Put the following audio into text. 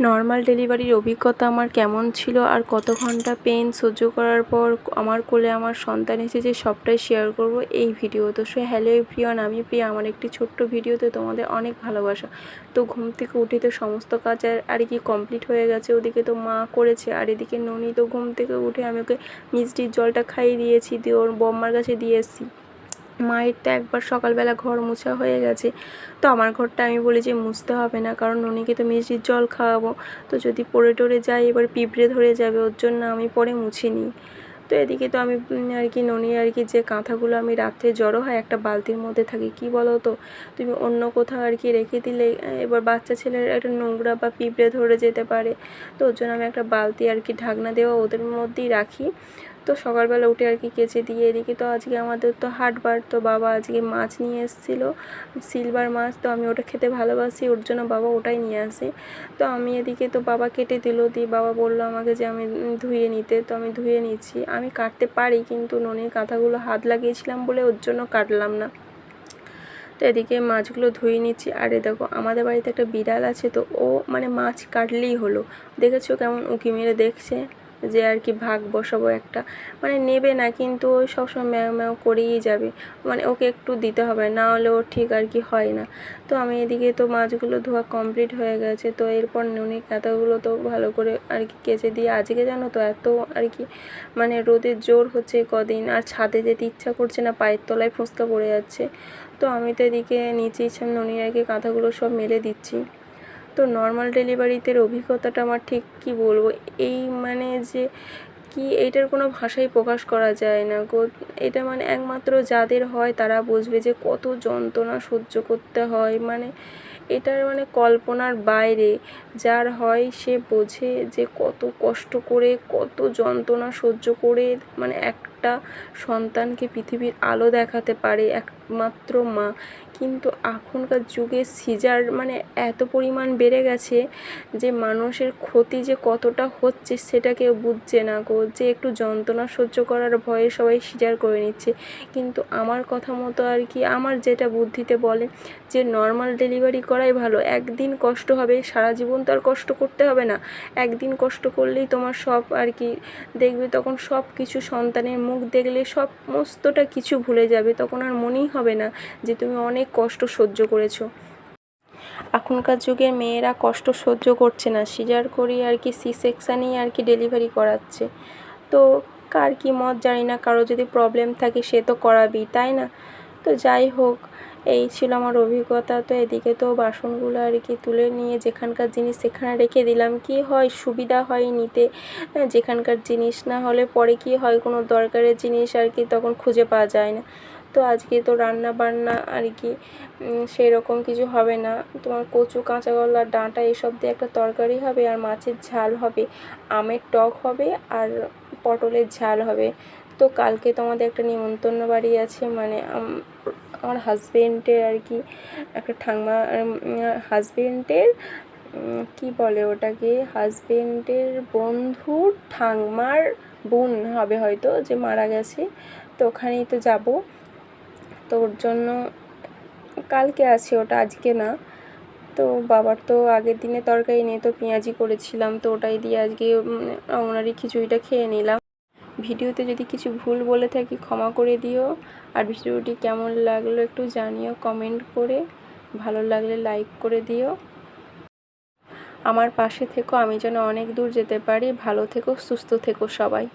Normal ডেলিভারির অভিজ্ঞতা আমার কেমন ছিল আর কত ঘন্টা পেন সহ্য করার পর আমার কোলে আমার সন্তান এসেছে সবটাই শেয়ার করব এই ভিডিওতে। সো হ্যালো এভরিওয়ান, আমি প্রিয়া। আমার একটি ছোট্ট ভিডিওতে তোমাদের অনেক ভালোবাসা। তো ঘুম থেকে উঠে তো সমস্ত কাজ আর কি কমপ্লিট হয়ে গেছে। ওদিকে তো মা করেছে আর এদিকে ননি তো ঘুম থেকে উঠে আমি ওকে মিষ্টির জলটা খাইয়ে দিয়েছি, দিয়ে ওর বম্মার কাছে দিয়ে এসেছি। মায়ের তো একবার সকালবেলা ঘর মোছা হয়ে গেছে, তো আমার ঘরটা আমি বলি যে মুছতে হবে না, কারণ ননিকে তো মিষ্টির জল খাওয়াবো, তো যদি পড়ে টরে যায় এবার পিঁপড়ে ধরে যাবে, ওর জন্য আমি পরে মুছে নিই। তো এদিকে তো আমি আর কি ননি আর কি যে কাঁথাগুলো আমি রাত্রে জড়ো হয় একটা বালতির মধ্যে থাকে, কি বলো তো, তুমি অন্য কোথাও আর কি রেখে দিলে এবার বাচ্চা ছেলের একটা নোংরা বা পিঁপড়ে ধরে যেতে পারে। তো ওর জন্য আমি একটা বালতি আর কি ঢাকনা দেওয়া ওদের মধ্যেই রাখি। তো সকালবেলা উঠে আর কি কেচে দিয়ে এদিকে তো আজকে আমাদের তো হাটবার, তো বাবা আজকে মাছ নিয়ে এসেছিলো, সিলভার মাছ। তো আমি ওটা খেতে ভালোবাসি, ওর জন্য বাবা ওটাই নিয়ে আসে। তো আমি এদিকে তো বাবা কেটে দিল, দিয়ে বাবা বললো আমাকে যে আমি ধুয়ে নিতে, তো আমি ধুয়ে নিচ্ছি। আমি কাটতে পারি কিন্তু ননির কাঁথাগুলো হাত লাগিয়েছিলাম বলে ওর জন্য কাটলাম না। তো এদিকে মাছগুলো ধুয়ে নিচ্ছি। আর এ দেখো আমাদের বাড়িতে একটা বিড়াল আছে, তো ও মানে মাছ কাটলেই হলো, দেখেছো কেমন উঁকি মেরে দেখছে যে আর কি ভাগ বসাবো একটা, মানে নেবে না কিন্তু ও সবসময় ম্যাও ম্যাও করেই যাবে, মানে ওকে একটু দিতে হবে, না হলে ও ঠিক আর কি হয় না। তো আমি এদিকে তো মাছগুলো ধোয়া কমপ্লিট হয়ে গেছে। তো এরপর নুনি কাঁথাগুলো তো ভালো করে আর কি কেচে দিয়ে, আজকে জানো তো এত আর কি মানে রোদের জোর হচ্ছে কদিন, আর ছাদে যেতে ইচ্ছা করছে না, পায়ের তলায় ফুঁসকা পড়ে যাচ্ছে। তো আমি তো এদিকে নিচেই ননির আর কি কাঁথাগুলো সব মেলে দিচ্ছি। তো নর্মাল ডেলিভারিতে অভিজ্ঞতাটা আমার ঠিক কী বলবো, এই মানে যে কি এইটার কোনো ভাষায় প্রকাশ করা যায় না গো। এটা মানে একমাত্র যাদের হয় তারা বুঝবে যে কত যন্ত্রণা সহ্য করতে হয়, মানে এটার মানে কল্পনার বাইরে। যার হয় সে বোঝে যে কত কষ্ট করে কত যন্ত্রণা সহ্য করে মানে একটা সন্তানকে পৃথিবীর আলো দেখাতে পারে একমাত্র মা। কিন্তু এখনকার যুগে সিজার মানে এত পরিমাণ বেড়ে গেছে যে মানুষের ক্ষতি যে কতটা হচ্ছে সেটা কেউ বুঝছে না গো, যে একটু যন্ত্রণা সহ্য করার ভয়ে সবাই সিজার করে নিচ্ছে। কিন্তু আমার কথা মতো আর কি আমার যেটা বুদ্ধিতে বলে যে নর্মাল ডেলিভারি করাই ভালো। একদিন কষ্ট হবে, সারা জীবন তো আর কষ্ট করতে হবে না, একদিন কষ্ট করলেই তোমার সব আর কি দেখবে, তখন সব কিছু সন্তানের মুখ দেখলে সমস্তটা কিছু ভুলে যাবে, তখন আর মনেই হবে না যে তুমি অনেক কষ্ট সহ্য করেছো। এখনকার যুগের মেয়েরা কষ্ট সহ্য করছে না, সিজার করিয়ে আর কি সি সেকশানেই আর কি ডেলিভারি করাচ্ছে। তো কার কী মত জানি না, কারো যদি প্রবলেম থাকে সে তো করাবেই, তাই না? তো যাই হোক, এই ছিল আমার অভিজ্ঞতা। তো এদিকে তো বাসনগুলো আর কি তুলে নিয়ে যেখানকার জিনিস সেখানে রেখে দিলাম, কি হয় সুবিধা হয় নিতে, যেখানকার জিনিস না হলে পরে কি হয় কোনো দরকারের জিনিস আর কি তখন খুঁজে পাওয়া যায় না। তো আজকে তো রান্না বান্না আর কি সেই রকম কিছু হবে না, তোমার কচু কাঁচা কলা ডাঁটা এসব দিয়ে একটা তরকারি হবে, আর মাছের ঝাল হবে, আমের টক হবে, আর পটলের ঝাল হবে। তো কালকে তোমাদের একটা নিমন্ত্রণ বাড়ি আছে, মানে আমার হাজবেন্ডের আর কি একটা ঠাম্মা, হাজবেন্ডের কী বলে ওটাকে, হাজবেন্ডের বন্ধুর ঠাম্মার বোন হবে হয়তো, যে মারা গেছে। তো ওখানেই তো যাব, তো ওর জন্য কালকে আছে ওটা, আজকে না। তো বাবার তো আগের দিনে তরকারি নিয়ে তো পেঁয়াজি করেছিলাম, তো ওটাই দিয়ে আজকে ওনারই খিচুড়িটা খেয়ে নিলাম। ভিডিওতে যদি কিছু ভুল বলে থাকি ক্ষমা করে দিও, আর ভিডিওটি কেমন লাগলো একটু জানিও কমেন্ট করে, ভালো লাগলে লাইক করে দিও। আমার পাশে থেকো, আমি যেন অনেক দূর যেতে পারি। ভালো থেকো, সুস্থ থেকো সবাই।